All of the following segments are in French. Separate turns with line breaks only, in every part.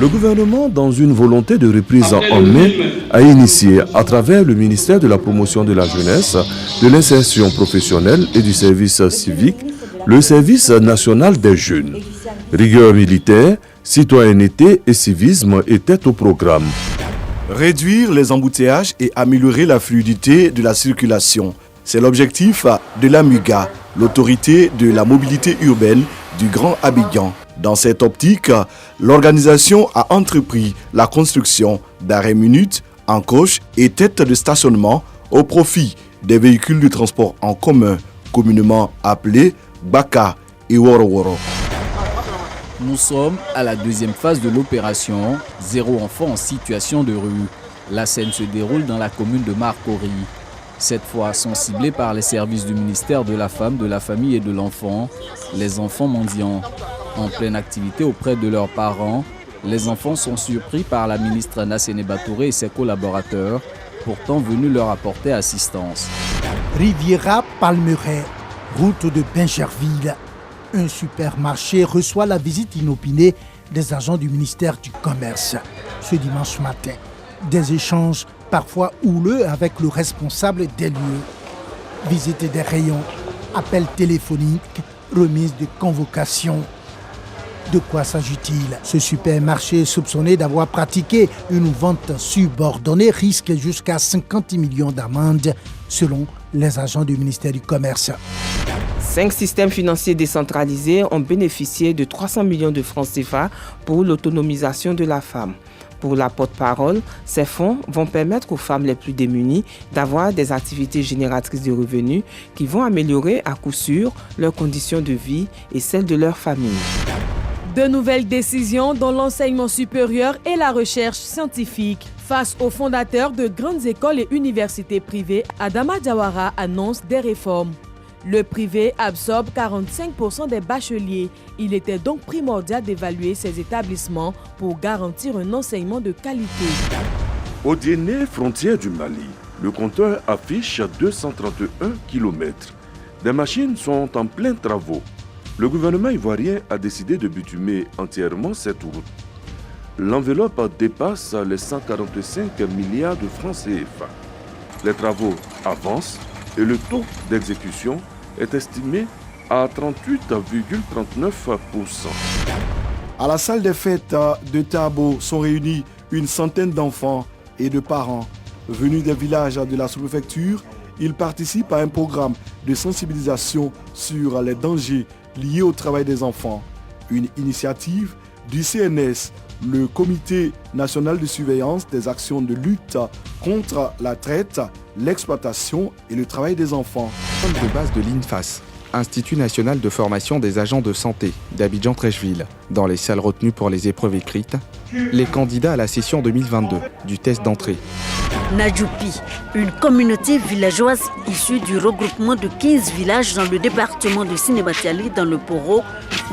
Le gouvernement, dans une volonté de reprise en main, a initié, à travers le ministère de la Promotion de la Jeunesse, de l'Insertion professionnelle et du service civique, le service national des jeunes. Rigueur militaire, citoyenneté et civisme étaient au programme.
Réduire les embouteillages et améliorer la fluidité de la circulation. C'est l'objectif de l'AMUGA, l'autorité de la mobilité urbaine du Grand Abidjan. Dans cette optique, l'organisation a entrepris la construction d'arrêts minutes, encoches et têtes de stationnement au profit des véhicules de transport en commun, communément appelés Baka et Woro-Woro.
Nous sommes à la deuxième phase de l'opération Zéro enfant en situation de rue. La scène se déroule dans la commune de Marcory. Cette fois sont ciblés par les services du ministère de la Femme, de la Famille et de l'Enfant, les enfants mendiants. En pleine activité auprès de leurs parents, les enfants sont surpris par la ministre Nassene Batouré et ses collaborateurs, pourtant venus leur apporter assistance.
Riviera Palmeraie, route de Bingerville. Un supermarché reçoit la visite inopinée des agents du ministère du Commerce ce dimanche matin. Des échanges parfois houleux avec le responsable des lieux. Visite des rayons, appels téléphoniques, remise de convocations. De quoi s'agit-il? Ce supermarché soupçonné d'avoir pratiqué une vente subordonnée risque jusqu'à 50 millions d'amendes selon les agents du ministère du Commerce.
5 systèmes financiers décentralisés ont bénéficié de 300 millions de francs CFA pour l'autonomisation de la femme. Pour la porte-parole, ces fonds vont permettre aux femmes les plus démunies d'avoir des activités génératrices de revenus qui vont améliorer à coup sûr leurs conditions de vie et celles de leur famille.
De nouvelles décisions dans l'enseignement supérieur et la recherche scientifique. Face aux fondateurs de grandes écoles et universités privées, Adama Diawara annonce des réformes. Le privé absorbe 45% des bacheliers. Il était donc primordial d'évaluer ces établissements pour garantir un enseignement de qualité.
Au Djenné, frontière du Mali, le compteur affiche 231 km. Des machines sont en plein travaux. Le gouvernement ivoirien a décidé de bitumer entièrement cette route. L'enveloppe dépasse les 145 milliards de francs CFA. Les travaux avancent et le taux d'exécution est estimé à 38,39%.
À la salle des fêtes de Tabo sont réunis une centaine d'enfants et de parents. Venus des villages de la sous-préfecture, ils participent à un programme de sensibilisation sur les dangers liés au travail des enfants. Une initiative du CNS, le Comité national de surveillance des actions de lutte contre la traite, l'exploitation et le travail des enfants.
De base de l'INFAS, Institut national de formation des agents de santé d'Abidjan-Trècheville. Dans les salles retenues pour les épreuves écrites, les candidats à la session 2022 du test d'entrée.
Nadjoupi, une communauté villageoise issue du regroupement de 15 villages dans le département de Sinématiali dans le Poro,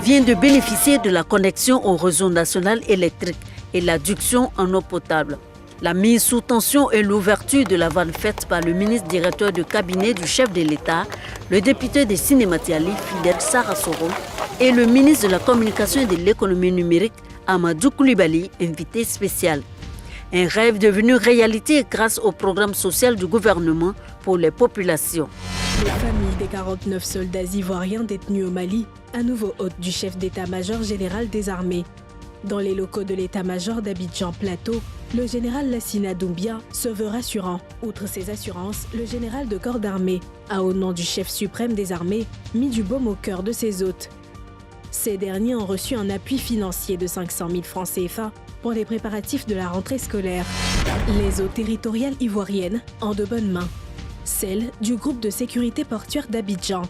vient de bénéficier de la connexion au réseau national électrique et l'adduction en eau potable. La mise sous tension et l'ouverture de la vanne faite par le ministre directeur de cabinet du chef de l'État, le député de Sinématiali, Fidel Sarasoro, et le ministre de la Communication et de l'Économie numérique, Amadou Koulibaly, invité spécial. Un rêve devenu réalité grâce au programme social du gouvernement pour les populations.
Les familles des 49 soldats ivoiriens détenus au Mali, à nouveau hôte du chef d'état-major général des armées. Dans les locaux de l'état-major d'Abidjan Plateau, le général Lassina Doumbia se veut rassurant. Outre ses assurances, le général de corps d'armée a, au nom du chef suprême des armées, mis du baume au cœur de ses hôtes. Ces derniers ont reçu un appui financier de 500 000 francs CFA pour les préparatifs de la rentrée scolaire. Les eaux territoriales ivoiriennes en de bonnes mains. Celle du groupe de sécurité portuaire d'Abidjan.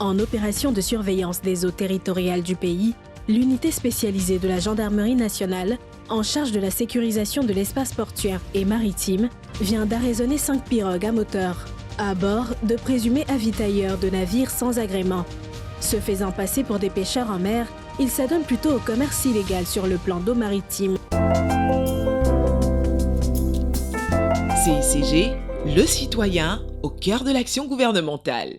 En opération de surveillance des eaux territoriales du pays, l'unité spécialisée de la gendarmerie nationale, en charge de la sécurisation de l'espace portuaire et maritime, vient d'arraisonner 5 pirogues à moteur, à bord de présumés avitailleurs de navires sans agrément. Se faisant passer pour des pêcheurs en mer, ils s'adonnent plutôt au commerce illégal sur le plan d'eau maritime.
CICG, le citoyen au cœur de l'action gouvernementale.